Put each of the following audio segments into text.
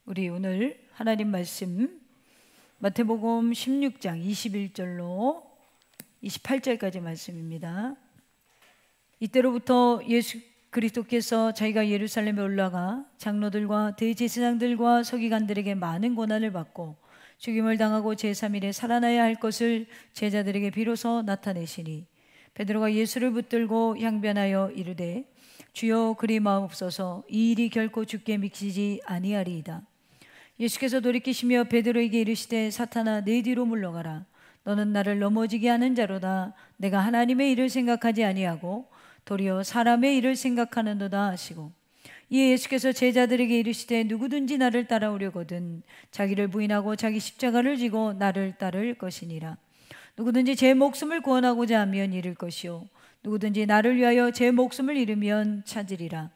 우리 오늘 하나님 말씀 마태복음 16장 21절로 28절까지 말씀입니다. 이때로부터 예수 그리스도께서 자기가 예루살렘에 올라가 장로들과 대제사장들과 서기관들에게 많은 고난을 받고 죽임을 당하고 제3일에 살아나야 할 것을 제자들에게 비로소 나타내시니 베드로가 예수를 붙들고 향변하여 이르되 주여 그리 마옵소서, 이 일이 결코 주께 미치지 아니하리이다. 예수께서 돌이키시며 베드로에게 이르시되 사탄아 내 뒤로 물러가라. 너는 나를 넘어지게 하는 자로다. 내가 하나님의 일을 생각하지 아니하고 도리어 사람의 일을 생각하는도다 하시고, 이에 예수께서 제자들에게 이르시되 누구든지 나를 따라오려거든 자기를 부인하고 자기 십자가를 지고 나를 따를 것이니라. 누구든지 제 목숨을 구원하고자 하면 잃을 것이요 누구든지 나를 위하여 제 목숨을 잃으면 찾으리라.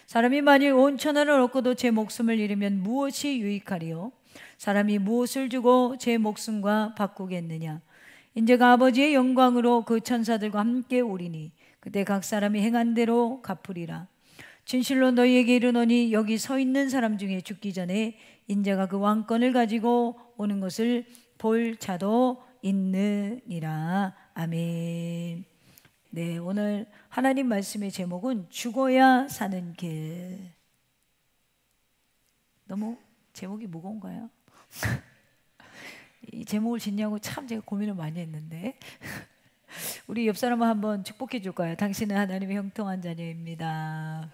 사람이 만일 온 천하를 얻고도 제 목숨을 잃으면 무엇이 유익하리요? 사람이 무엇을 주고 제 목숨과 바꾸겠느냐? 인제가 아버지의 영광으로 그 천사들과 함께 오리니 그때 각 사람이 행한 대로 갚으리라. 진실로 너희에게 이르노니 여기 서 있는 사람 중에 죽기 전에 인자가 그 왕권을 가지고 오는 것을 볼 자도 있느니라. 아멘. 네, 오늘 하나님 말씀의 제목은 죽어야 사는 길. 너무 제목이 무거운가요? 이 제목을 짓냐고 참 제가 고민을 많이 했는데 우리 옆 사람을 한번 축복해 줄까요? 당신은 하나님의 형통한 자녀입니다.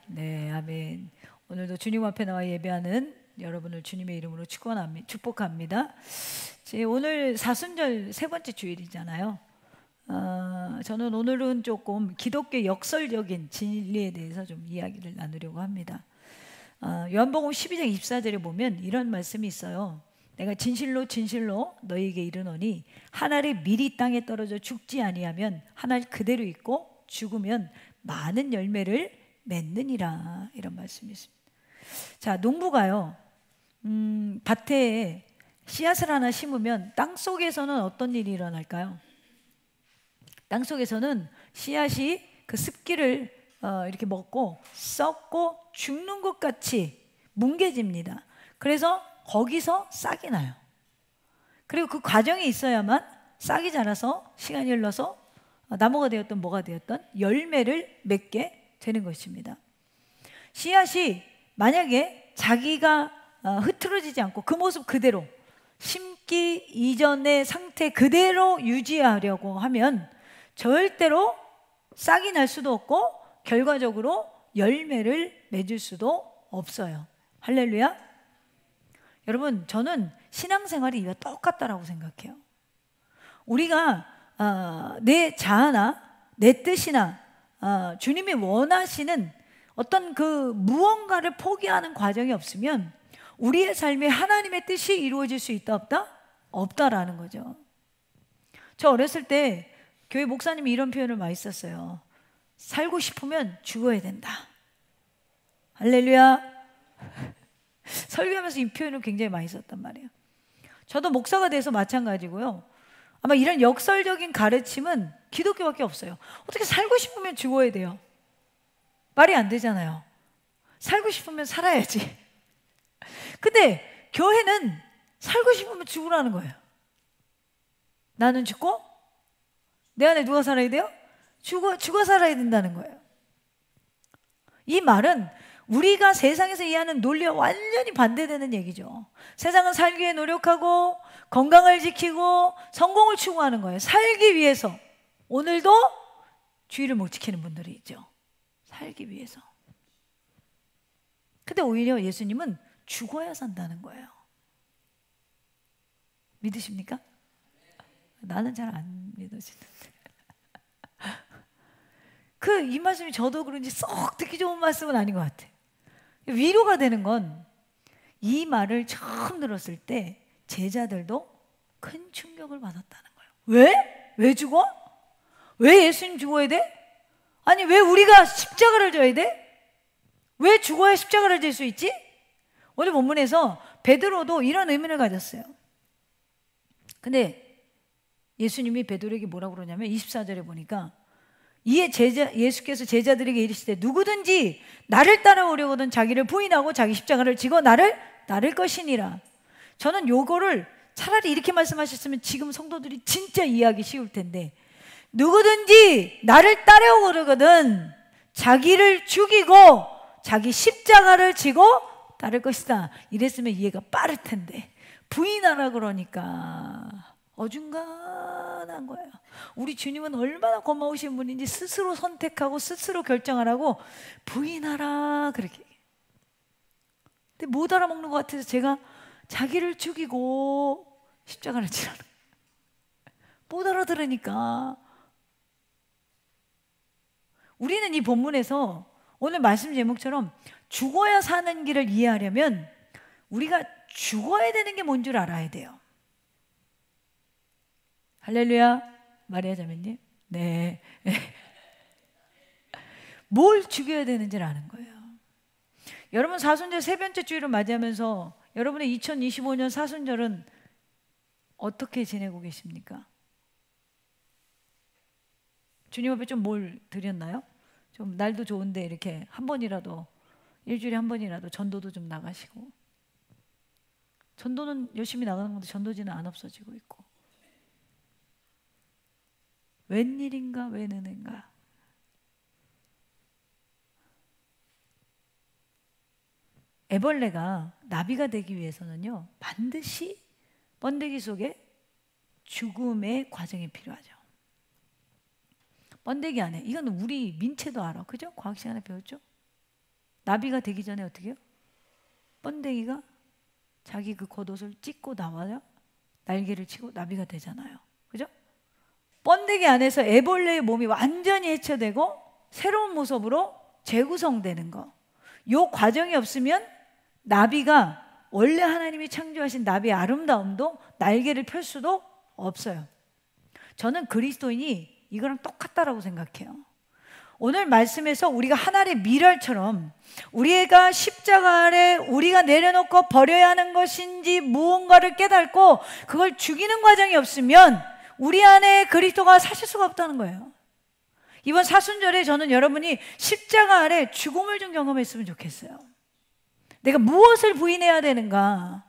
네, 아멘. 오늘도 주님 앞에 나와 예배하는 여러분을 주님의 이름으로 축복합니다. 오늘 사순절 세 번째 주일이잖아요. 저는 오늘은 조금 기독교 역설적인 진리에 대해서 좀 이야기를 나누려고 합니다. 요한복음 12장 24절에 보면 이런 말씀이 있어요. 내가 진실로 진실로 너희에게 이르노니 한 알이 미리 땅에 떨어져 죽지 아니하면 한 알 그대로 있고 죽으면 많은 열매를 맺느니라. 이런 말씀이 있습니다. 자, 농부가요 밭에 씨앗을 하나 심으면 땅 속에서는 어떤 일이 일어날까요? 땅 속에서는 씨앗이 그 습기를 이렇게 먹고 썩고 죽는 것 같이 뭉개집니다. 그래서 거기서 싹이 나요. 그리고 그 과정이 있어야만 싹이 자라서 시간이 흘러서 나무가 되었든 뭐가 되었든 열매를 맺게 되는 것입니다. 씨앗이 만약에 자기가 흐트러지지 않고 그 모습 그대로 심기 이전의 상태 그대로 유지하려고 하면 절대로 싹이 날 수도 없고 결과적으로 열매를 맺을 수도 없어요. 할렐루야. 여러분, 저는 신앙생활이 이와 똑같다라고 생각해요. 우리가 내 자아나 내 뜻이나 주님이 원하시는 어떤 그 무언가를 포기하는 과정이 없으면 우리의 삶에 하나님의 뜻이 이루어질 수 있다 없다? 없다라는 거죠. 저 어렸을 때 교회 목사님이 이런 표현을 많이 썼어요. 살고 싶으면 죽어야 된다. 할렐루야. 설교하면서 이 표현을 굉장히 많이 썼단 말이에요. 저도 목사가 돼서 마찬가지고요. 아마 이런 역설적인 가르침은 기독교밖에 없어요. 어떻게 살고 싶으면 죽어야 돼요? 말이 안 되잖아요. 살고 싶으면 살아야지. 근데 교회는 살고 싶으면 죽으라는 거예요. 나는 죽고 내 안에 누가 살아야 돼요? 죽어 살아야 된다는 거예요. 이 말은 우리가 세상에서 이해하는 논리와 완전히 반대되는 얘기죠. 세상은 살기 위해 노력하고 건강을 지키고 성공을 추구하는 거예요. 살기 위해서. 오늘도 주의를 못 지키는 분들이 있죠. 살기 위해서. 근데 오히려 예수님은 죽어야 산다는 거예요. 믿으십니까? 나는 잘 안 믿어지는데. 이 말씀이 저도 그런지 썩 듣기 좋은 말씀은 아닌 것 같아요. 위로가 되는 건 이 말을 처음 들었을 때 제자들도 큰 충격을 받았다는 거예요. 왜? 왜 죽어? 왜 예수님 죽어야 돼? 아니, 왜 우리가 십자가를 져야 돼? 왜 죽어야 십자가를 질 수 있지? 오늘 본문에서 베드로도 이런 의문을 가졌어요. 근데 예수님이 베드로에게 뭐라고 그러냐면 24절에 보니까 이에 예수께서 제자들에게 이르시되 누구든지 나를 따라오려거든 자기를 부인하고 자기 십자가를 지고 나를 따를 것이니라. 저는 요거를 차라리 이렇게 말씀하셨으면 지금 성도들이 진짜 이해하기 쉬울 텐데, 누구든지 나를 따라오려거든 자기를 죽이고 자기 십자가를 지고 따를 것이다. 이랬으면 이해가 빠를 텐데 부인하라 그러니까 어중간한 거예요. 우리 주님은 얼마나 고마우신 분인지 스스로 선택하고 스스로 결정하라고 부인하라 그렇게. 근데 못 알아먹는 것 같아서 제가 자기를 죽이고 십자가를 지라는 거예요. 못 알아들으니까. 우리는 이 본문에서 오늘 말씀 제목처럼 죽어야 사는 길을 이해하려면 우리가 죽어야 되는 게 뭔 줄 알아야 돼요. 할렐루야. 마리아 자매님. 네. 뭘 죽여야 되는지를 아는 거예요. 여러분 사순절 세 번째 주일을 맞이하면서 여러분의 2025년 사순절은 어떻게 지내고 계십니까? 주님 앞에 좀 뭘 드렸나요? 좀 날도 좋은데 이렇게 한 번이라도, 일주일에 한 번이라도 전도도 좀 나가시고. 전도는 열심히 나가는 건데 전도지는 안 없어지고 있고. 웬일인가 왜 느는가. 애벌레가 나비가 되기 위해서는요 반드시 번데기 속에 죽음의 과정이 필요하죠. 번데기 안에, 이건 우리 민채도 알아, 그죠? 과학 시간에 배웠죠? 나비가 되기 전에 어떻게 해요? 번데기가 자기 그 겉옷을 찢고 나와요. 날개를 치고 나비가 되잖아요, 그죠? 번데기 안에서 애벌레의 몸이 완전히 해체되고 새로운 모습으로 재구성되는 거, 요 과정이 없으면 나비가 원래 하나님이 창조하신 나비의 아름다움도 날개를 펼 수도 없어요. 저는 그리스도인이 이거랑 똑같다라고 생각해요. 오늘 말씀에서 우리가 하나님의 미랄처럼 우리가 십자가 아래 우리가 내려놓고 버려야 하는 것인지 무언가를 깨닫고 그걸 죽이는 과정이 없으면 우리 안에 그리스도가 사실 수가 없다는 거예요. 이번 사순절에 저는 여러분이 십자가 아래 죽음을 좀 경험했으면 좋겠어요. 내가 무엇을 부인해야 되는가?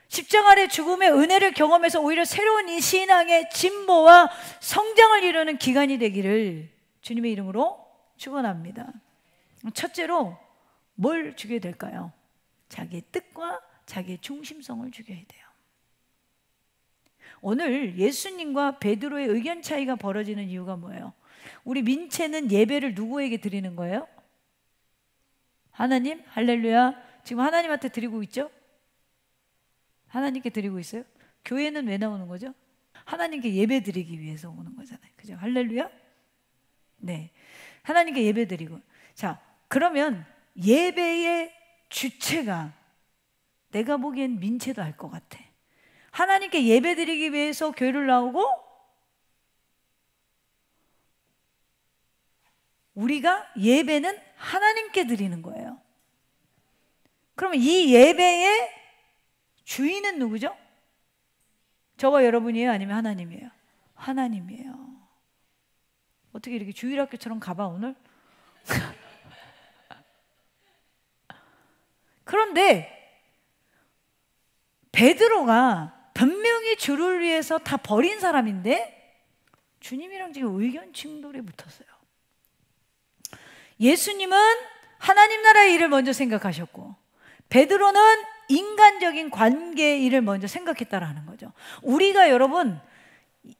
십자가 아래 죽음의 은혜를 경험해서 오히려 새로운 이 신앙의 진보와 성장을 이루는 기간이 되기를 주님의 이름으로 축원합니다. 첫째로 뭘 죽여야 될까요? 자기의 뜻과 자기의 중심성을 죽여야 돼요. 오늘 예수님과 베드로의 의견 차이가 벌어지는 이유가 뭐예요? 우리 민채는 예배를 누구에게 드리는 거예요? 하나님? 할렐루야. 지금 하나님한테 드리고 있죠? 하나님께 드리고 있어요? 교회는 왜 나오는 거죠? 하나님께 예배 드리기 위해서 오는 거잖아요, 그죠? 할렐루야. 네, 하나님께 예배 드리고. 자, 그러면 예배의 주체가 내가 보기엔 민채도 알 것 같아. 하나님께 예배 드리기 위해서 교회를 나오고 우리가 예배는 하나님께 드리는 거예요. 그러면 이 예배의 주인은 누구죠? 저와 여러분이에요? 아니면 하나님이에요? 하나님이에요. 어떻게 이렇게 주일학교처럼 가봐 오늘? 그런데 베드로가 분명히 주를 위해서 다 버린 사람인데 주님이랑 지금 의견 충돌에 붙었어요. 예수님은 하나님 나라의 일을 먼저 생각하셨고 베드로는 인간적인 관계의 일을 먼저 생각했다라는 거죠. 우리가 여러분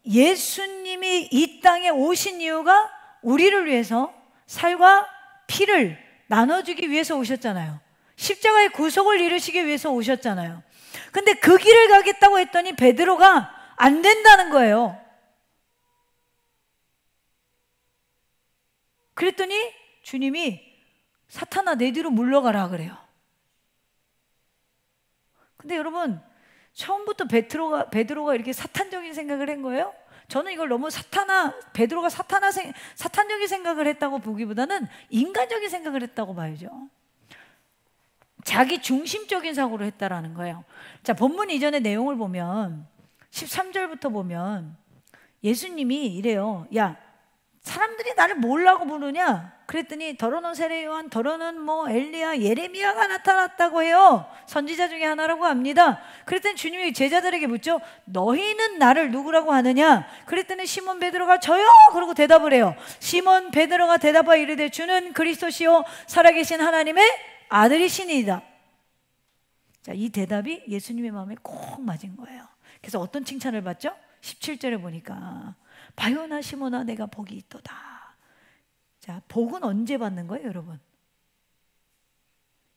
예수님이 이 땅에 오신 이유가 우리를 위해서 살과 피를 나눠주기 위해서 오셨잖아요. 십자가의 구속을 이루시기 위해서 오셨잖아요. 근데 그 길을 가겠다고 했더니 베드로가 안 된다는 거예요. 그랬더니 주님이 사탄아 내 뒤로 물러가라 그래요. 근데 여러분 처음부터 베드로가 이렇게 사탄적인 생각을 한 거예요? 저는 이걸 너무 베드로가 사탄적인 생각을 했다고 보기보다는 인간적인 생각을 했다고 봐야죠. 자기 중심적인 사고를 했다라는 거예요. 자, 본문 이전의 내용을 보면 13절부터 보면 예수님이 이래요. 야, 사람들이 나를 뭐라고 부르냐? 그랬더니 더러는 세례 요한, 더러는 뭐 엘리야, 예레미야가 나타났다고 해요. 선지자 중에 하나라고 합니다. 그랬더니 주님이 제자들에게 묻죠. 너희는 나를 누구라고 하느냐? 그랬더니 시몬 베드로가 저요! 그러고 대답을 해요. 시몬 베드로가 대답하여 이르되 주는 그리스도시요 살아계신 하나님의 아들이시니이다. 자, 이 대답이 예수님의 마음에 콕 맞은 거예요. 그래서 어떤 칭찬을 받죠? 17절에 보니까 바요나 시몬아 내가 복이 있도다. 자, 복은 언제 받는 거예요, 여러분?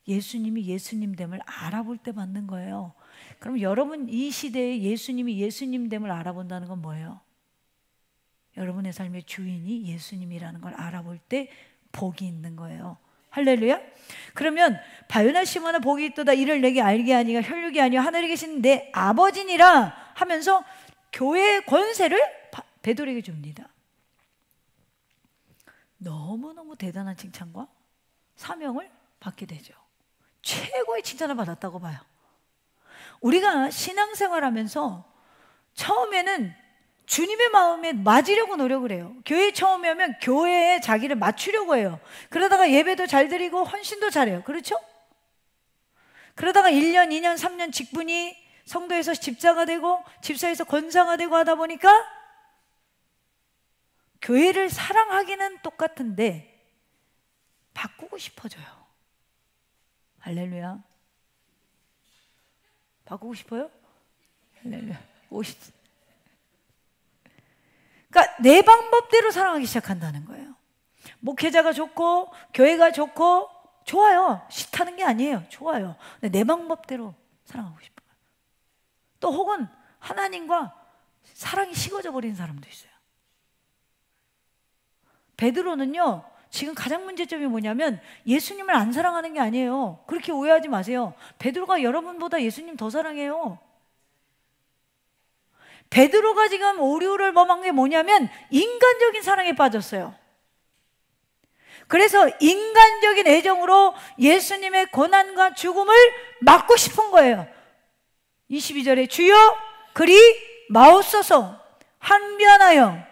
예수님이 예수님됨을 알아볼 때 받는 거예요. 그럼 여러분 이 시대에 예수님이 예수님됨을 알아본다는 건 뭐예요? 여러분의 삶의 주인이 예수님이라는 걸 알아볼 때 복이 있는 거예요. 할렐루야. 그러면 바요나 시몬아 복이 있도다. 이를 내게 알게 하니가 혈육이 아니요 하늘에 계신 내 아버지니라 하면서 교회의 권세를 베드로에게 줍니다. 너무너무 대단한 칭찬과 사명을 받게 되죠. 최고의 칭찬을 받았다고 봐요. 우리가 신앙생활하면서 처음에는 주님의 마음에 맞으려고 노력을 해요. 교회에 처음에 오면 교회에 자기를 맞추려고 해요. 그러다가 예배도 잘 드리고 헌신도 잘해요. 그렇죠? 그러다가 1년, 2년, 3년 직분이 성도에서 집사가 되고 집사에서 권사가 되고 하다 보니까 교회를 사랑하기는 똑같은데 바꾸고 싶어져요. 할렐루야. 바꾸고 싶어요? 할렐루야. 그러니까 내 방법대로 사랑하기 시작한다는 거예요. 목회자가 좋고 교회가 좋고 좋아요. 싫다는 게 아니에요. 좋아요. 근데 내 방법대로 사랑하고 싶어요. 또 혹은 하나님과 사랑이 식어져 버린 사람도 있어요. 베드로는요, 지금 가장 문제점이 뭐냐면 예수님을 안 사랑하는 게 아니에요. 그렇게 오해하지 마세요. 베드로가 여러분보다 예수님 더 사랑해요. 베드로가 지금 오류를 범한 게 뭐냐면 인간적인 사랑에 빠졌어요. 그래서 인간적인 애정으로 예수님의 고난과 죽음을 막고 싶은 거예요. 22절에 주여 그리 마옵소서 항변하여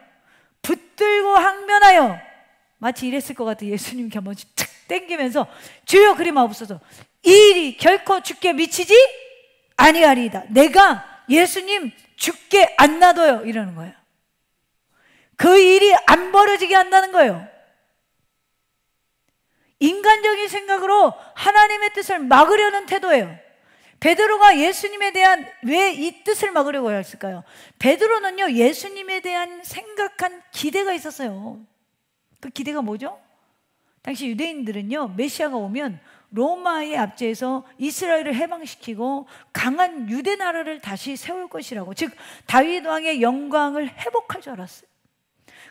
붙들고 항변하여, 마치 이랬을 것 같아요. 예수님께 한 번씩 탁 땡기면서 주여 그리 마옵소서 이 일이 결코 죽게 미치지 아니하리이다. 내가 예수님 죽게 안 놔둬요 이러는 거예요. 그 일이 안 벌어지게 한다는 거예요. 인간적인 생각으로 하나님의 뜻을 막으려는 태도예요. 베드로가 예수님에 대한 왜 이 뜻을 막으려고 했을까요? 베드로는요 예수님에 대한 생각한 기대가 있었어요. 그 기대가 뭐죠? 당시 유대인들은요 메시아가 오면 로마의 압제에서 이스라엘을 해방시키고 강한 유대 나라를 다시 세울 것이라고, 즉 다윗 왕의 영광을 회복할 줄 알았어요.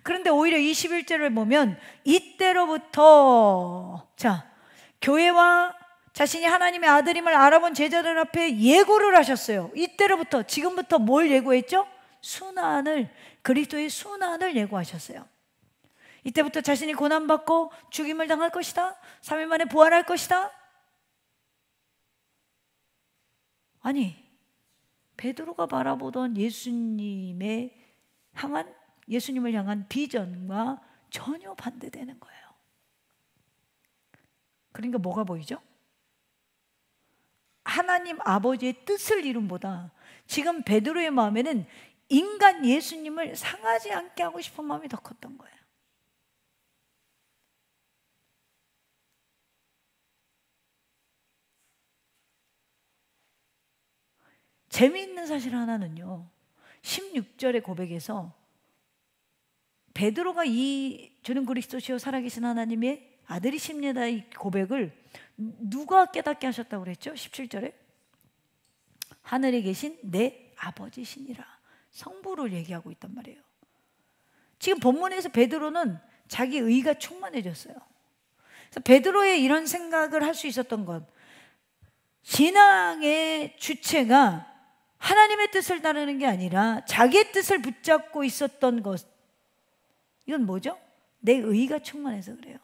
그런데 오히려 21절을 보면 이때로부터 자 교회와 자신이 하나님의 아들임을 알아본 제자들 앞에 예고를 하셨어요. 이때로부터, 지금부터 뭘 예고했죠? 순환을, 그리스도의 순환을 예고하셨어요. 이때부터 자신이 고난받고 죽임을 당할 것이다. 3일 만에 부활할 것이다. 아니, 베드로가 바라보던 예수님을 향한 비전과 전혀 반대되는 거예요. 그러니까 뭐가 보이죠? 하나님 아버지의 뜻을 이룸보다 지금 베드로의 마음에는 인간 예수님을 상하지 않게 하고 싶은 마음이 더 컸던 거예요. 재미있는 사실 하나는요, 16절의 고백에서 베드로가 이 주는 그리스도시요 살아계신 하나님의 아들이십니다 이 고백을 누가 깨닫게 하셨다고 그랬죠? 17절에 하늘에 계신 내 아버지시니라, 성부를 얘기하고 있단 말이에요. 지금 본문에서 베드로는 자기 의가 충만해졌어요. 그래서 베드로의 이런 생각을 할 수 있었던 것, 신앙의 주체가 하나님의 뜻을 따르는 게 아니라 자기의 뜻을 붙잡고 있었던 것, 이건 뭐죠? 내 의가 충만해서 그래요.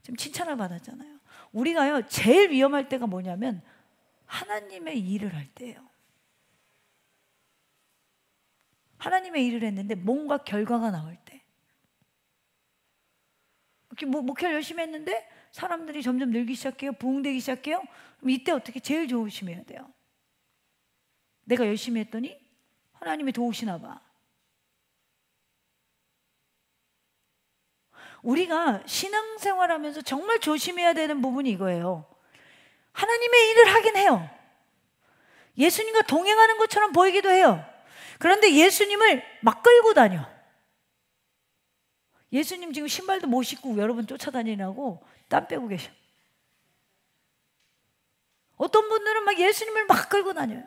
지금 칭찬을 받았잖아요. 우리가요 제일 위험할 때가 뭐냐면 하나님의 일을 할 때예요. 하나님의 일을 했는데 뭔가 결과가 나올 때, 목회를 열심히 했는데 사람들이 점점 늘기 시작해요. 부흥되기 시작해요. 그럼 이때 어떻게 제일 조심해야 돼요? 내가 열심히 했더니 하나님이 도우시나 봐. 우리가 신앙생활하면서 정말 조심해야 되는 부분이 이거예요. 하나님의 일을 하긴 해요. 예수님과 동행하는 것처럼 보이기도 해요. 그런데 예수님을 막 끌고 다녀. 예수님 지금 신발도 못 신고 여러분 쫓아다니라고 땀 빼고 계셔. 어떤 분들은 막 예수님을 막 끌고 다녀요.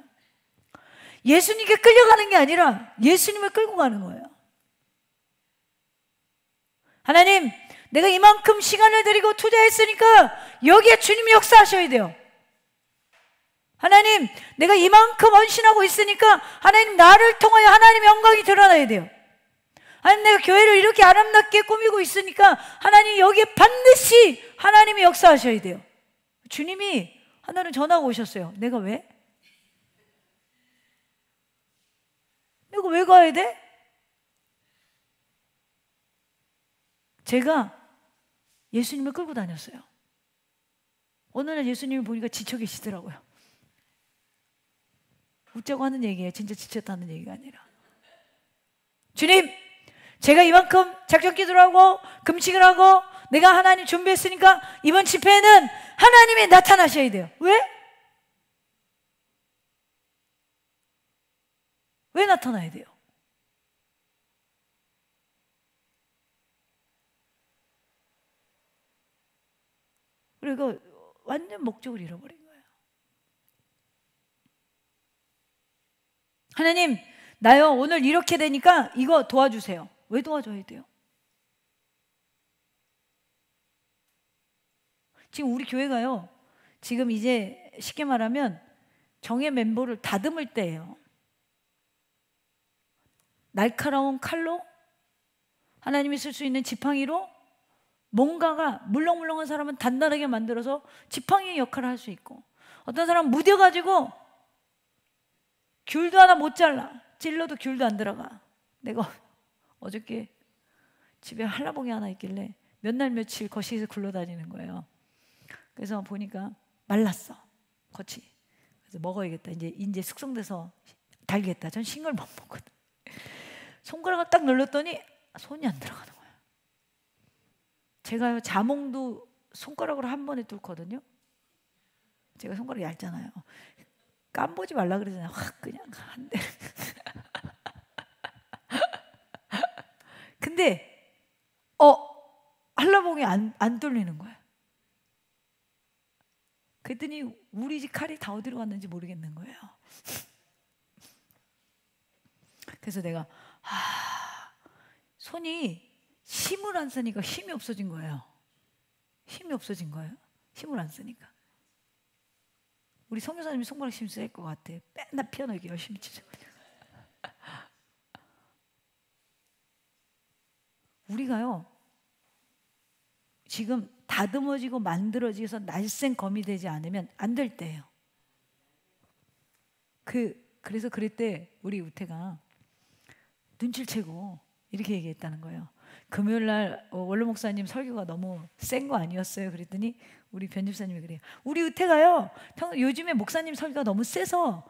예수님께 끌려가는 게 아니라 예수님을 끌고 가는 거예요. 하나님, 내가 이만큼 시간을 들이고 투자했으니까 여기에 주님이 역사하셔야 돼요. 하나님, 내가 이만큼 헌신하고 있으니까 하나님, 나를 통하여 하나님의 영광이 드러나야 돼요. 하나님, 내가 교회를 이렇게 아름답게 꾸미고 있으니까 하나님, 여기에 반드시 하나님이 역사하셔야 돼요. 주님이 하나는 전화가 오셨어요. 내가 왜? 내가 왜 가야 돼? 제가 예수님을 끌고 다녔어요. 어느 날 예수님을 보니까 지쳐 계시더라고요. 웃자고 하는 얘기예요. 진짜 지쳤다는 얘기가 아니라. 주님, 제가 이만큼 작전 기도를 하고 금식을 하고 내가 하나님 준비했으니까 이번 집회에는 하나님이 나타나셔야 돼요. 왜? 왜 나타나야 돼요? 그리고 완전 목적을 잃어버린 거예요. 하나님, 나요 오늘 이렇게 되니까 이거 도와주세요. 왜 도와줘야 돼요? 지금 우리 교회가요, 지금 이제 쉽게 말하면 정예 멤버를 다듬을 때예요. 날카로운 칼로, 하나님이 쓸 수 있는 지팡이로 뭔가가 물렁물렁한 사람은 단단하게 만들어서 지팡이의 역할을 할 수 있고, 어떤 사람은 무뎌가지고 귤도 하나 못 잘라. 찔러도 귤도 안 들어가. 내가 어저께 집에 한라봉이 하나 있길래 몇 날 며칠 거실에서 굴러다니는 거예요. 그래서 보니까 말랐어, 겉이. 그래서 먹어야겠다. 이제 숙성돼서 달겠다. 전 신 걸 못 먹거든. 손가락을 딱 눌렀더니 손이 안 들어가는 거예요. 제가 자몽도 손가락으로 한 번에 뚫거든요. 제가 손가락이 얇잖아요. 깜보지 말라 그러잖아요. 확 그냥 한 대. 근데 한라봉이 안 뚫리는 거예요. 그랬더니 우리 집 칼이 다 어디로 갔는지 모르겠는 거예요. 그래서 내가 손이 힘을 안 쓰니까 힘이 없어진 거예요. 힘이 없어진 거예요. 힘을 안 쓰니까. 우리 선교사님이 손가락 힘 쓸 것 같아. 맨날 피아노 이렇게 열심히 치죠. 우리가요, 지금 다듬어지고 만들어져서 날쌘 검이 되지 않으면 안 될 때예요. 그래서 그럴 때 우리 우태가 눈치를 채고 이렇게 얘기했다는 거예요. 금요일 날 원로 목사님 설교가 너무 센 거 아니었어요? 그랬더니 우리 변집사님이 그래요. 우리 우태가요, 요즘에 목사님 설교가 너무 세서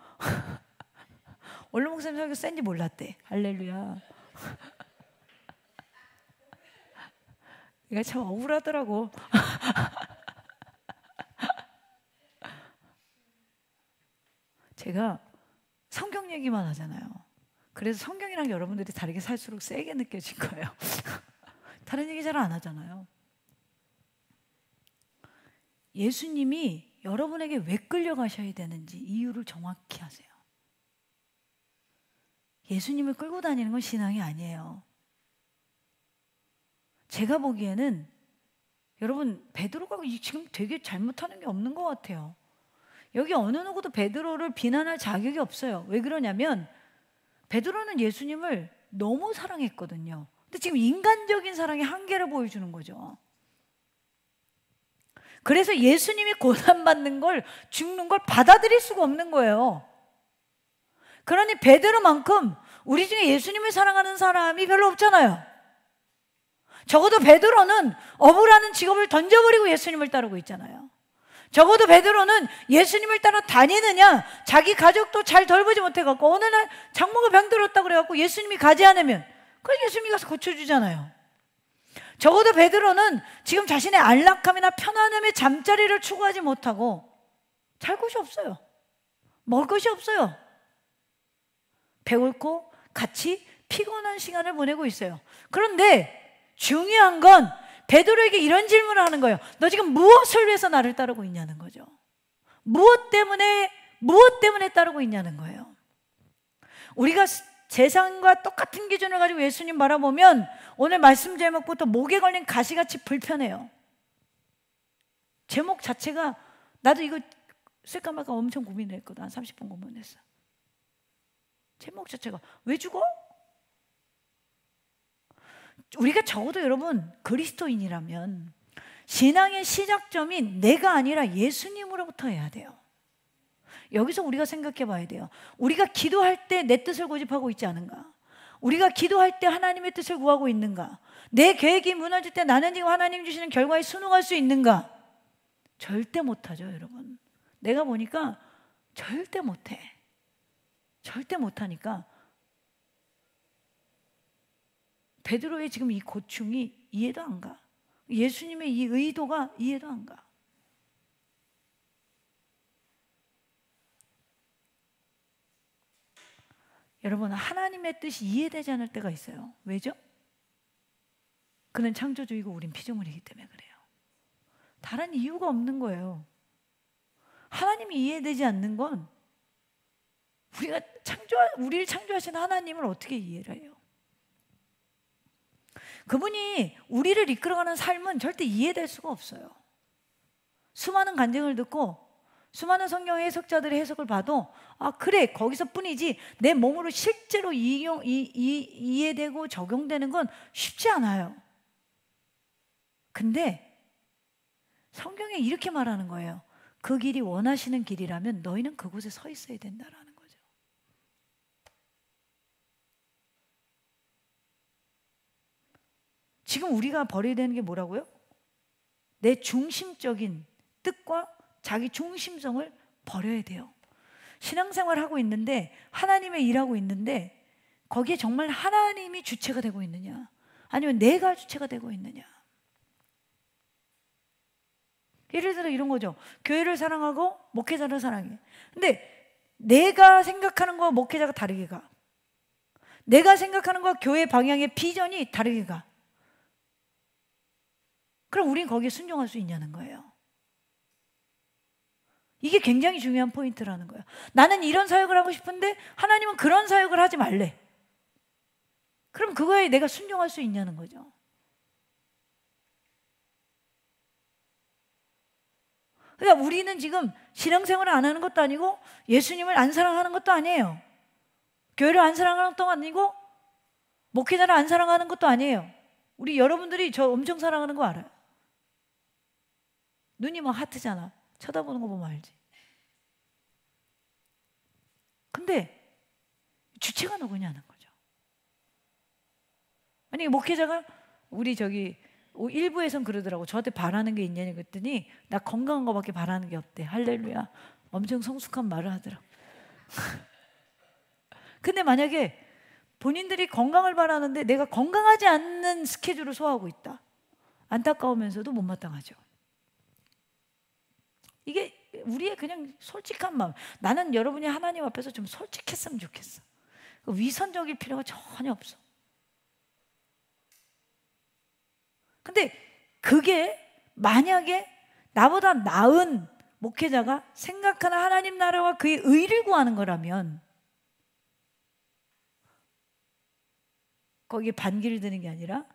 원로 목사님 설교 센지 몰랐대. 할렐루야. 내가 참 억울하더라고. 제가 성경 얘기만 하잖아요. 그래서 성경이랑 여러분들이 다르게 살수록 세게 느껴질 거예요. 다른 얘기 잘 안 하잖아요. 예수님이 여러분에게 왜 끌려가셔야 되는지 이유를 정확히 하세요. 예수님을 끌고 다니는 건 신앙이 아니에요. 제가 보기에는 여러분, 베드로가 지금 되게 잘못하는 게 없는 것 같아요. 여기 어느 누구도 베드로를 비난할 자격이 없어요. 왜 그러냐면 베드로는 예수님을 너무 사랑했거든요. 근데 지금 인간적인 사랑의 한계를 보여주는 거죠. 그래서 예수님이 고난받는 걸, 죽는 걸 받아들일 수가 없는 거예요. 그러니 베드로만큼 우리 중에 예수님을 사랑하는 사람이 별로 없잖아요. 적어도 베드로는 어부라는 직업을 던져버리고 예수님을 따르고 있잖아요. 적어도 베드로는 예수님을 따라 다니느냐, 자기 가족도 잘 돌보지 못해갖고 어느 날 장모가 병들었다고 그래갖고 예수님이 가지 않으면 그걸 예수님이 가서 고쳐주잖아요. 적어도 베드로는 지금 자신의 안락함이나 편안함의 잠자리를 추구하지 못하고 잘 곳이 없어요. 먹을 것이 없어요. 배고프고 같이 피곤한 시간을 보내고 있어요. 그런데 중요한 건 베드로에게 이런 질문을 하는 거예요. 너 지금 무엇을 위해서 나를 따르고 있냐는 거죠. 무엇 때문에 따르고 있냐는 거예요. 우리가 세상과 똑같은 기준을 가지고 예수님 바라보면 오늘 말씀 제목부터 목에 걸린 가시같이 불편해요. 제목 자체가 나도 이거 쓸까 말까 엄청 고민을 했거든. 한 30분 고민했어. 제목 자체가 왜 죽어? 우리가 적어도 여러분 그리스도인이라면 신앙의 시작점이 내가 아니라 예수님으로부터 해야 돼요. 여기서 우리가 생각해 봐야 돼요. 우리가 기도할 때 내 뜻을 고집하고 있지 않은가? 우리가 기도할 때 하나님의 뜻을 구하고 있는가? 내 계획이 무너질 때 나는 지금 하나님 주시는 결과에 순응할 수 있는가? 절대 못하죠, 여러분. 내가 보니까 절대 못해. 절대 못하니까 베드로의 지금 이 고충이 이해도 안 가. 예수님의 이 의도가 이해도 안 가. 여러분, 하나님의 뜻이 이해되지 않을 때가 있어요. 왜죠? 그는 창조주이고 우린 피조물이기 때문에 그래요. 다른 이유가 없는 거예요. 하나님이 이해되지 않는 건 우리를 창조하신 하나님을 어떻게 이해를 해요? 그분이 우리를 이끌어가는 삶은 절대 이해될 수가 없어요. 수많은 간증을 듣고 수많은 성경 해석자들의 해석을 봐도 아 그래 거기서 뿐이지 내 몸으로 실제로 이해되고 적용되는 건 쉽지 않아요. 근데 성경에 이렇게 말하는 거예요. 그 길이 원하시는 길이라면 너희는 그곳에 서 있어야 된다라는 거죠. 지금 우리가 버려야 되는 게 뭐라고요? 내 중심적인 뜻과 자기 중심성을 버려야 돼요. 신앙생활을 하고 있는데 하나님의 일하고 있는데 거기에 정말 하나님이 주체가 되고 있느냐 아니면 내가 주체가 되고 있느냐. 예를 들어 이런 거죠. 교회를 사랑하고 목회자를 사랑해. 근데 내가 생각하는 거와 목회자가 다르게 가. 내가 생각하는 거와 교회 방향의 비전이 다르게 가. 그럼 우린 거기에 순종할 수 있냐는 거예요. 이게 굉장히 중요한 포인트라는 거예요. 나는 이런 사역을 하고 싶은데 하나님은 그런 사역을 하지 말래. 그럼 그거에 내가 순종할 수 있냐는 거죠. 그러니까 우리는 지금 신앙생활을 안 하는 것도 아니고 예수님을 안 사랑하는 것도 아니에요. 교회를 안 사랑하는 것도 아니고 목회자를 안 사랑하는 것도 아니에요. 우리 여러분들이 저 엄청 사랑하는 거 알아요. 눈이 막 하트잖아. 쳐다보는 거 보면 알지. 근데 주체가 누구냐는 거죠. 아니 목회자가 우리 저기 일부에선 그러더라고. 저한테 바라는 게 있냐니 그랬더니 나 건강한 거밖에 바라는 게 없대. 할렐루야. 엄청 성숙한 말을 하더라고. 근데 만약에 본인들이 건강을 바라는데 내가 건강하지 않는 스케줄을 소화하고 있다. 안타까우면서도 못마땅하죠. 이게 우리의 그냥 솔직한 마음. 나는 여러분이 하나님 앞에서 좀 솔직했으면 좋겠어. 위선적일 필요가 전혀 없어. 근데 그게 만약에 나보다 나은 목회자가 생각하는 하나님 나라와 그의 의를 구하는 거라면 거기에 반기를 드는 게 아니라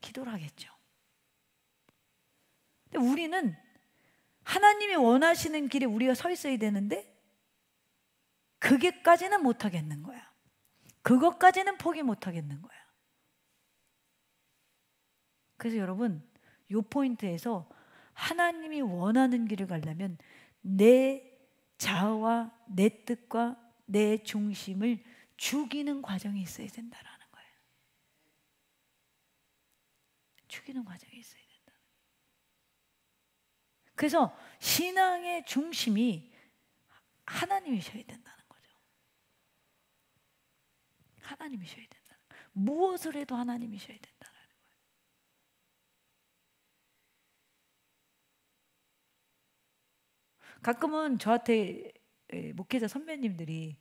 기도를 하겠죠. 근데 우리는 하나님이 원하시는 길에 우리가 서 있어야 되는데 그게까지는 못 하겠는 거야. 그것까지는 포기 못 하겠는 거야. 그래서 여러분 이 포인트에서 하나님이 원하는 길을 가려면 내 자아와 내 뜻과 내 중심을 죽이는 과정이 있어야 된다라는 거예요. 죽이는 과정이 있어야 된다. 그래서 신앙의 중심이 하나님이셔야 된다는 거죠. 하나님이셔야 된다. 무엇을 해도 하나님이셔야 된다는 거예요. 가끔은 저한테 목회자 선배님들이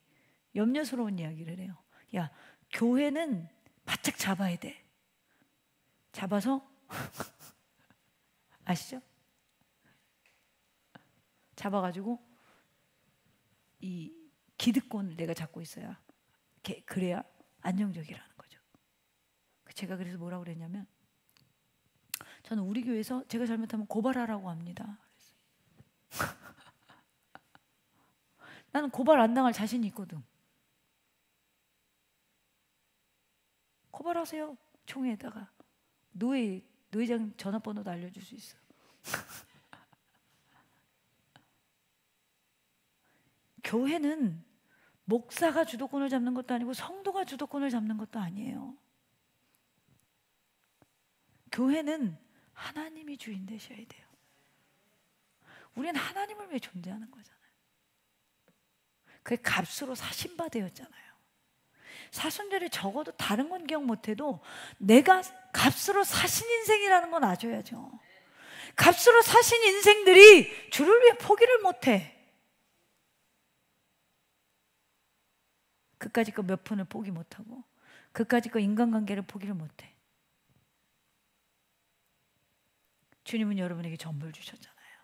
염려스러운 이야기를 해요. 야, 교회는 바짝 잡아야 돼. 잡아서 아시죠? 잡아가지고 이 기득권을 내가 잡고 있어야 그래야 안정적이라는 거죠. 제가 그래서 뭐라고 그랬냐면, 저는 우리 교회에서 제가 잘못하면 고발하라고 합니다. 나는 고발 안 당할 자신이 있거든. 고발하세요. 총회에다가. 노회장 전화번호도 알려줄 수 있어. 교회는 목사가 주도권을 잡는 것도 아니고 성도가 주도권을 잡는 것도 아니에요. 교회는 하나님이 주인 되셔야 돼요. 우리는 하나님을 위해 존재하는 거잖아요. 그게 값으로 사신 바 되었잖아요. 사순절에 적어도 다른 건 기억 못해도 내가 값으로 사신 인생이라는 건 아줘야죠. 값으로 사신 인생들이 주를 위해 포기를 못해. 그까짓 거 몇 푼을 포기 못하고 그까짓 거 인간관계를 포기를 못해. 주님은 여러분에게 전부를 주셨잖아요.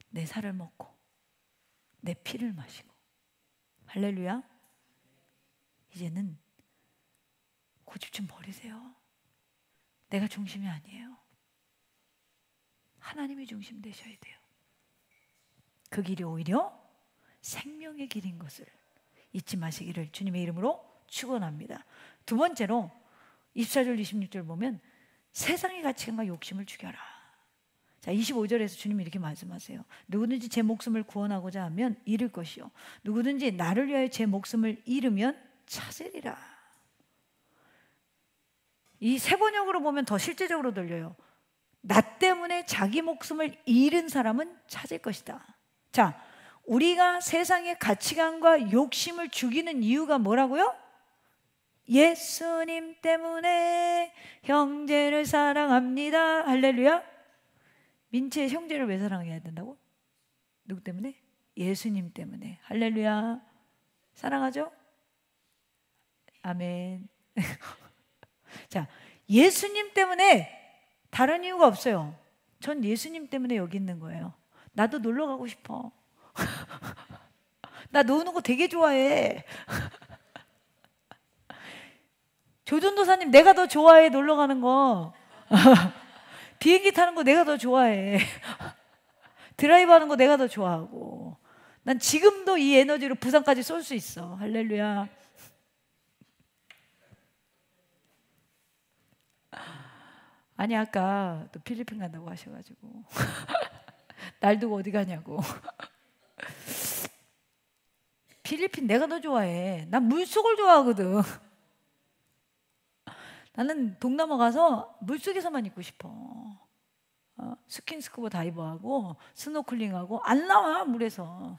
내 살을 먹고 내 피를 마시고. 할렐루야. 이제는 고집 좀 버리세요. 내가 중심이 아니에요. 하나님이 중심 되셔야 돼요. 그 길이 오히려 생명의 길인 것을 잊지 마시기를 주님의 이름으로 축원합니다. 두 번째로 24절 26절 보면 세상의 가치관과 욕심을 죽여라. 자, 25절에서 주님이 이렇게 말씀하세요. 누구든지 제 목숨을 구원하고자 하면 잃을 것이요, 누구든지 나를 위하여 제 목숨을 잃으면 찾으리라. 이 세 번역으로 보면 더 실제적으로 들려요. 나 때문에 자기 목숨을 잃은 사람은 찾을 것이다. 자, 우리가 세상의 가치관과 욕심을 죽이는 이유가 뭐라고요? 예수님 때문에 형제를 사랑합니다. 할렐루야. 민채의 형제를 왜 사랑해야 된다고? 누구 때문에? 예수님 때문에. 할렐루야. 사랑하죠? 아멘. 자, 예수님 때문에 다른 이유가 없어요. 전 예수님 때문에 여기 있는 거예요. 나도 놀러 가고 싶어. 나 노는 거 되게 좋아해. 조전도사님, 내가 더 좋아해. 놀러 가는 거. 비행기 타는 거 내가 더 좋아해. 드라이브 하는 거 내가 더 좋아하고. 난 지금도 이 에너지로 부산까지 쏠 수 있어. 할렐루야. 아니, 아까 또 필리핀 간다고 하셔가지고 날 두고 어디 가냐고. 필리핀 내가 더 좋아해. 난 물속을 좋아하거든. 나는 동남아 가서 물속에서만 있고 싶어. 스킨스쿠버 다이버하고 스노클링하고 안 나와, 물에서.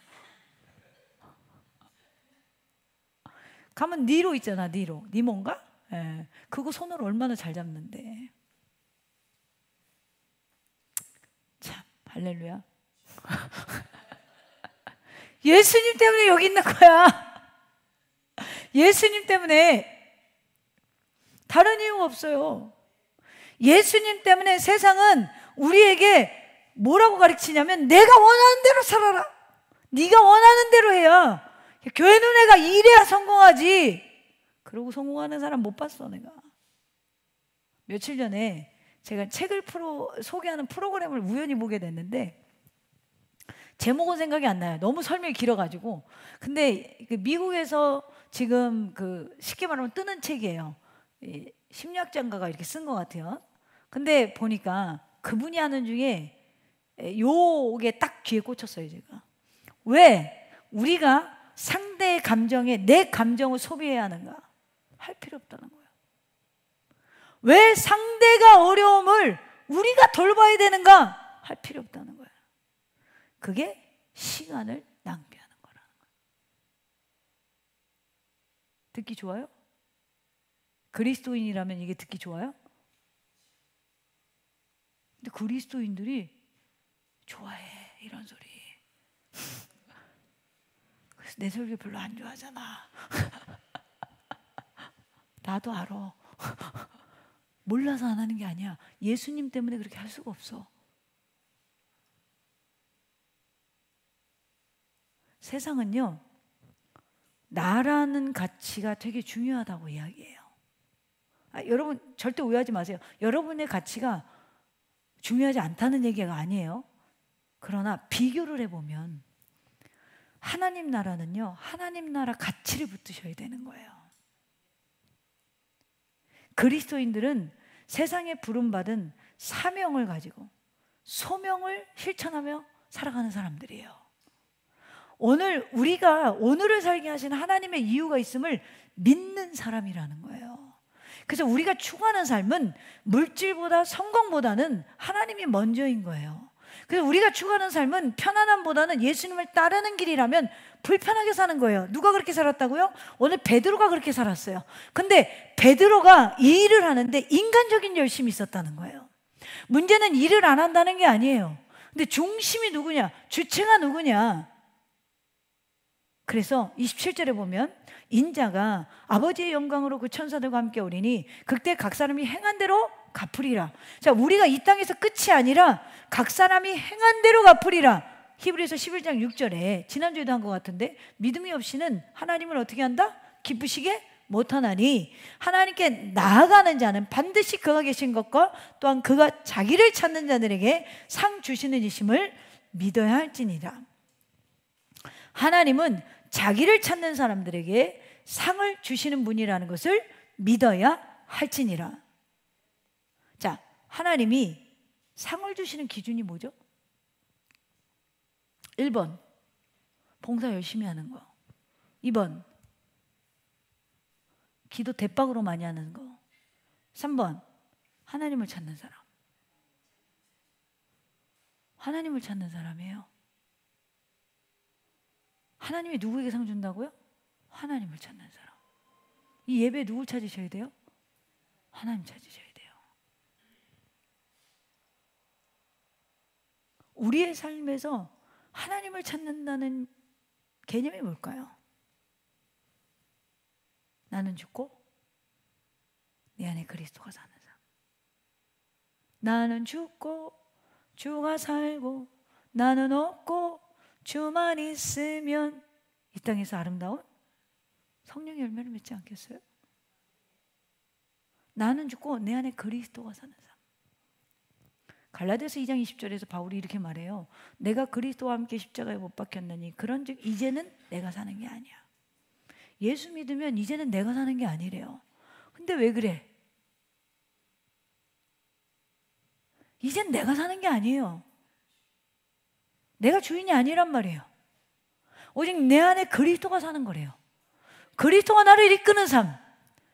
가면 니로 있잖아. 니모인가? 예. 그거 손으로 얼마나 잘 잡는데. 참, 할렐루야. 예수님 때문에 여기 있는 거야. 예수님 때문에. 다른 이유가 없어요. 예수님 때문에 세상은 우리에게 뭐라고 가르치냐면 내가 원하는 대로 살아라. 네가 원하는 대로 해야. 교회 너네가 이래야 성공하지. 그러고 성공하는 사람 못 봤어, 내가. 며칠 전에 제가 책을 소개하는 프로그램을 우연히 보게 됐는데 제목은 생각이 안 나요. 너무 설명이 길어가지고. 근데 미국에서 지금 쉽게 말하면 뜨는 책이에요. 심리학자인가가 이렇게 쓴 것 같아요. 근데 보니까 그분이 하는 중에 요게 딱 귀에 꽂혔어요, 제가. 왜 우리가 상대의 감정에 내 감정을 소비해야 하는가? 할 필요 없다는 거예요. 왜 상대가 어려움을 우리가 돌봐야 되는가 할 필요 없다는 거예요. 그게 시간을 낭비하는 거라는 거예요. 듣기 좋아요? 그리스도인이라면 이게 듣기 좋아요? 근데 그리스도인들이 좋아해 이런 소리. 그래서 내 설교 별로 안 좋아하잖아. 나도 알아. 몰라서 안 하는 게 아니야. 예수님 때문에 그렇게 할 수가 없어. 세상은요, 나라는 가치가 되게 중요하다고 이야기해요. 여러분 절대 오해하지 마세요. 여러분의 가치가 중요하지 않다는 얘기가 아니에요. 그러나 비교를 해보면 하나님 나라는요, 하나님 나라 가치를 붙드셔야 되는 거예요. 그리스도인들은 세상에 부름받은 사명을 가지고 소명을 실천하며 살아가는 사람들이에요. 오늘 우리가 오늘을 살게 하신 하나님의 이유가 있음을 믿는 사람이라는 거예요. 그래서 우리가 추구하는 삶은 물질보다 성공보다는 하나님이 먼저인 거예요. 그래서 우리가 추구하는 삶은 편안함보다는 예수님을 따르는 길이라면 불편하게 사는 거예요. 누가 그렇게 살았다고요? 오늘 베드로가 그렇게 살았어요. 근데 베드로가 이 일을 하는데 인간적인 열심이 있었다는 거예요. 문제는 일을 안 한다는 게 아니에요. 근데 중심이 누구냐? 주체가 누구냐? 그래서 27절에 보면 인자가 아버지의 영광으로 그 천사들과 함께 오리니 그때 각 사람이 행한 대로 갚으리라. 자, 우리가 이 땅에서 끝이 아니라 각 사람이 행한 대로 갚으리라. 히브리서 11장 6절에 지난주에도 한 것 같은데 믿음이 없이는 하나님을 어떻게 한다? 기쁘시게 못하나니 하나님께 나아가는 자는 반드시 그가 계신 것과 또한 그가 자기를 찾는 자들에게 상 주시는 이심을 믿어야 할지니라. 하나님은 자기를 찾는 사람들에게 상을 주시는 분이라는 것을 믿어야 할지니라. 자, 하나님이 상을 주시는 기준이 뭐죠? 1번 봉사 열심히 하는 거, 2번 기도 대박으로 많이 하는 거, 3번 하나님을 찾는 사람. 하나님을 찾는 사람이에요. 하나님이 누구에게 상 준다고요? 하나님을 찾는 사람. 이 예배 누굴 찾으셔야 돼요? 하나님 찾으셔야 돼요. 우리의 삶에서 하나님을 찾는다는 개념이 뭘까요? 나는 죽고 내 안에 그리스도가 사는 삶. 나는 죽고 주가 살고 나는 없고 주만 있으면 이 땅에서 아름다운 성령의 열매를 맺지 않겠어요? 나는 죽고 내 안에 그리스도가 사는 삶. 갈라디아서 2장 20절에서 바울이 이렇게 말해요. 내가 그리스도와 함께 십자가에 못 박혔느니 그런즉 이제는 내가 사는 게 아니야. 예수 믿으면 이제는 내가 사는 게 아니래요. 근데 왜 그래? 이젠 내가 사는 게 아니에요. 내가 주인이 아니란 말이에요. 오직 내 안에 그리스도가 사는 거래요. 그리스도가 나를 이끄는 삶,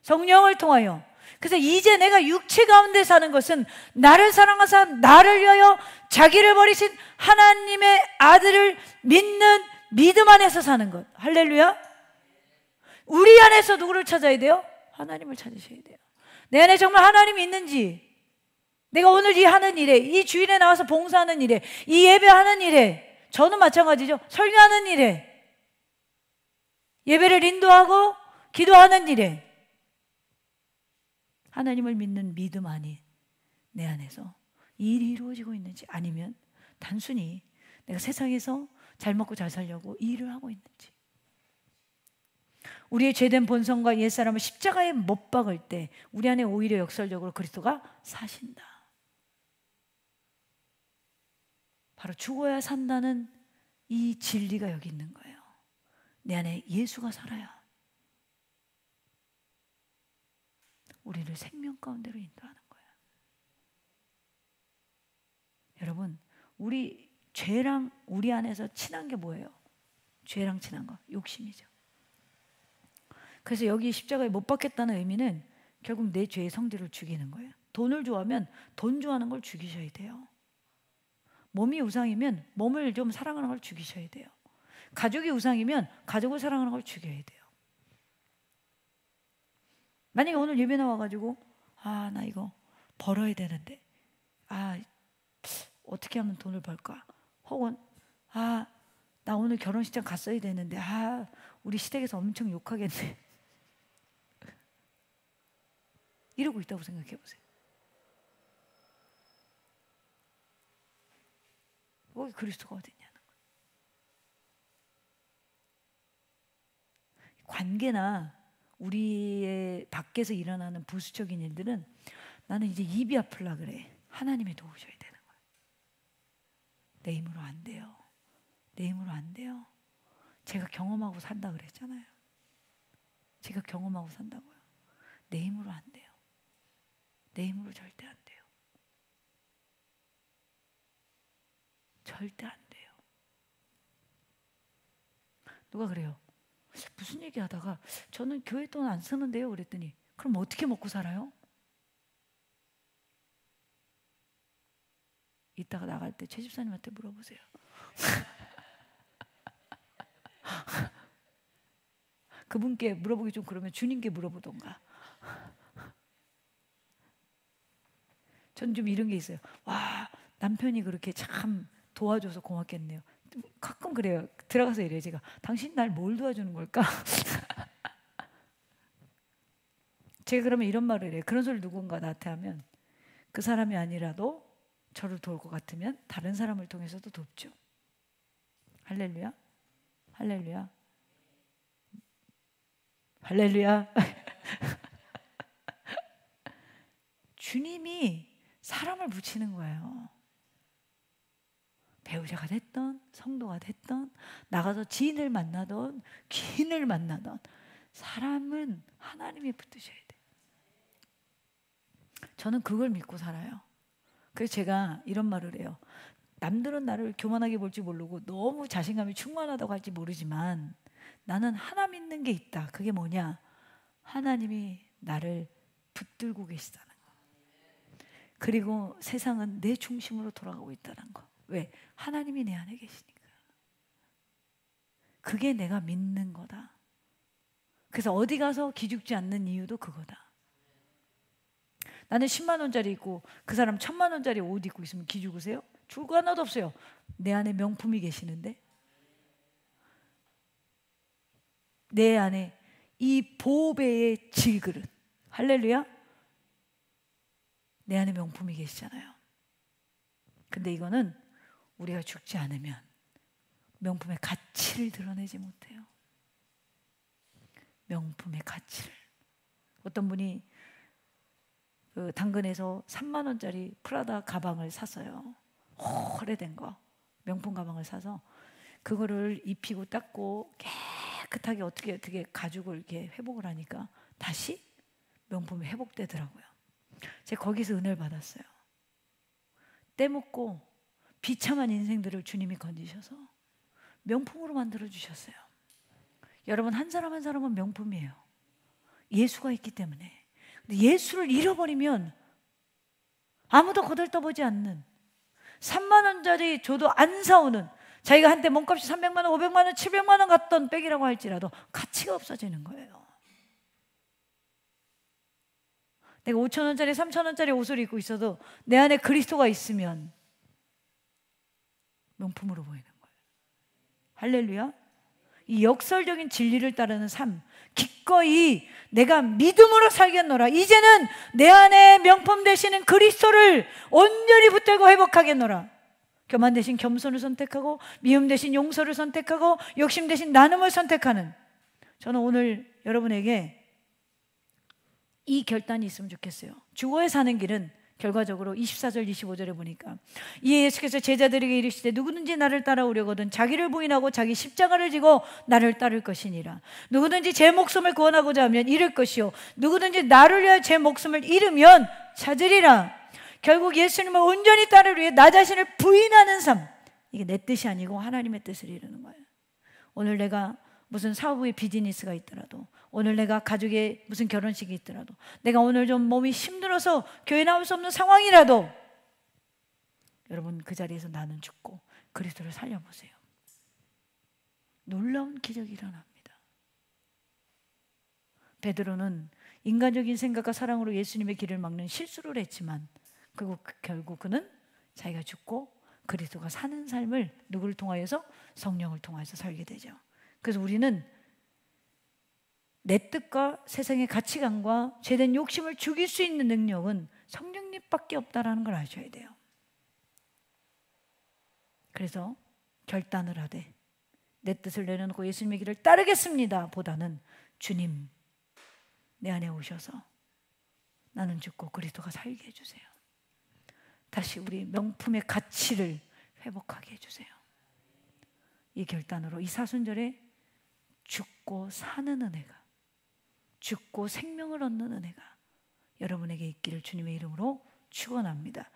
성령을 통하여. 그래서 이제 내가 육체 가운데 사는 것은 나를 사랑하사 나를 위하여 자기를 버리신 하나님의 아들을 믿는 믿음 안에서 사는 것. 할렐루야. 우리 안에서 누구를 찾아야 돼요? 하나님을 찾으셔야 돼요. 내 안에 정말 하나님이 있는지, 내가 오늘 이 하는 일에, 이 주일에 나와서 봉사하는 일에, 이 예배하는 일에, 저는 마찬가지죠. 설교하는 일에, 예배를 인도하고 기도하는 일에 하나님을 믿는 믿음 안이 내 안에서 이 일이 이루어지고 있는지, 아니면 단순히 내가 세상에서 잘 먹고 잘 살려고 이 일을 하고 있는지. 우리의 죄된 본성과 옛사람을 십자가에 못 박을 때 우리 안에 오히려 역설적으로 그리스도가 사신다. 바로 죽어야 산다는 이 진리가 여기 있는 거예요. 내 안에 예수가 살아야 우리를 생명 가운데로 인도하는 거예요. 여러분, 우리 죄랑 우리 안에서 친한 게 뭐예요? 죄랑 친한 거, 욕심이죠. 그래서 여기 십자가에 못 박혔다는 의미는 결국 내 죄의 성질을 죽이는 거예요. 돈을 좋아하면 돈 좋아하는 걸 죽이셔야 돼요. 몸이 우상이면 몸을 좀 사랑하는 걸 죽이셔야 돼요. 가족이 우상이면 가족을 사랑하는 걸 죽여야 돼요. 만약에 오늘 예배 나와가지고 나 이거 벌어야 되는데 어떻게 하면 돈을 벌까? 혹은 나 오늘 결혼식장 갔어야 되는데 우리 시댁에서 엄청 욕하겠네. 이러고 있다고 생각해 보세요. 거기 그리스도가 어딨냐는 거예요. 관계나 우리의 밖에서 일어나는 부수적인 일들은 나는 이제 입이 아플라 그래. 하나님이 도우셔야 되는 거예요. 내 힘으로 안 돼요. 내 힘으로 안 돼요. 제가 경험하고 산다 그랬잖아요. 제가 경험하고 산다고요. 내 힘으로 안 돼요. 내 힘으로 절대 안 돼요. 절대 안 돼요. 누가 그래요? 무슨 얘기 하다가 저는 교회 돈 안 쓰는데요 그랬더니 그럼 어떻게 먹고 살아요? 이따가 나갈 때 최 집사님한테 물어보세요. 그분께 물어보기 좀 그러면 주님께 물어보던가. 전 좀 이런 게 있어요. 와, 남편이 그렇게 참 도와줘서 고맙겠네요. 가끔 그래요. 들어가서 이래요. 제가 당신 날 뭘 도와주는 걸까? 제가 그러면 이런 말을 해요. 그런 소리 누군가 나한테 하면 그 사람이 아니라도 저를 도울 것 같으면 다른 사람을 통해서도 돕죠. 할렐루야. 할렐루야. 할렐루야. 주님이 사람을 붙이는 거예요. 배우자가 됐던 성도가 됐던 나가서 지인을 만나던 귀인을 만나던 사람은 하나님이 붙으셔야 돼요. 저는 그걸 믿고 살아요. 그래서 제가 이런 말을 해요. 남들은 나를 교만하게 볼지 모르고 너무 자신감이 충만하다고 할지 모르지만 나는 하나 믿는 게 있다. 그게 뭐냐? 하나님이 나를 붙들고 계시다는 거. 그리고 세상은 내 중심으로 돌아가고 있다는 거. 왜? 하나님이 내 안에 계시니까. 그게 내가 믿는 거다. 그래서 어디 가서 기죽지 않는 이유도 그거다. 나는 10만 원짜리 입고 그 사람 1000만 원짜리 옷 입고 있으면 기죽으세요? 죽을 거 하나도 없어요. 내 안에 명품이 계시는데. 내 안에 이 보배의 질그릇. 할렐루야. 내 안에 명품이 계시잖아요. 근데 이거는 우리가 죽지 않으면 명품의 가치를 드러내지 못해요. 명품의 가치를. 어떤 분이 그 당근에서 3만 원짜리 프라다 가방을 샀어요. 오래된 거 명품 가방을 사서 그거를 입히고 닦고 깨끗하게 어떻게 가죽을 이렇게 회복을 하니까 다시 명품이 회복되더라고요. 제가 거기서 은혜를 받았어요. 때묻고 비참한 인생들을 주님이 건지셔서 명품으로 만들어 주셨어요. 여러분 한 사람 한 사람은 명품이에요. 예수가 있기 때문에. 근데 예수를 잃어버리면 아무도 거들떠보지 않는 3만 원짜리 줘도 안 사오는 자기가 한때 몸값이 300만 원, 500만 원, 700만 원 갔던 백이라고 할지라도 가치가 없어지는 거예요. 내가 5천 원짜리, 3천 원짜리 옷을 입고 있어도 내 안에 그리스도가 있으면 명품으로 보이는 거예요. 할렐루야. 이 역설적인 진리를 따르는 삶, 기꺼이 내가 믿음으로 살겠노라. 이제는 내 안에 명품 되시는 그리스도를 온전히 붙들고 회복하겠노라. 교만 대신 겸손을 선택하고 미움 대신 용서를 선택하고 욕심 대신 나눔을 선택하는, 저는 오늘 여러분에게 이 결단이 있으면 좋겠어요. 죽어야 사는 길은 결과적으로 24절 25절에 보니까 이에 예수께서 제자들에게 이르시되 누구든지 나를 따라오려거든 자기를 부인하고 자기 십자가를 지고 나를 따를 것이니라. 누구든지 제 목숨을 구원하고자 하면 잃을 것이요 누구든지 나를 위하여 제 목숨을 잃으면 찾으리라. 결국 예수님을 온전히 따르기 위해 나 자신을 부인하는 삶, 이게 내 뜻이 아니고 하나님의 뜻을 이루는 거예요. 오늘 내가 무슨 사업의 비즈니스가 있더라도 오늘 내가 가족의 무슨 결혼식이 있더라도, 내가 오늘 좀 몸이 힘들어서 교회 나올 수 없는 상황이라도, 여러분 그 자리에서 나는 죽고 그리스도를 살려보세요. 놀라운 기적이 일어납니다. 베드로는 인간적인 생각과 사랑으로 예수님의 길을 막는 실수를 했지만 결국 그는 자기가 죽고 그리스도가 사는 삶을 누구를 통하여서? 성령을 통하여서 살게 되죠. 그래서 우리는 내 뜻과 세상의 가치관과 죄된 욕심을 죽일 수 있는 능력은 성령님밖에 없다라는 걸 아셔야 돼요. 그래서 결단을 하되 내 뜻을 내려놓고 예수님의 길을 따르겠습니다 보다는 주님 내 안에 오셔서 나는 죽고 그리스도가 살게 해주세요. 다시 우리 명품의 가치를 회복하게 해주세요. 이 결단으로 이 사순절에 죽고 사는 은혜가, 죽고 생명을 얻는 은혜가 여러분에게 있기를 주님의 이름으로 축원합니다.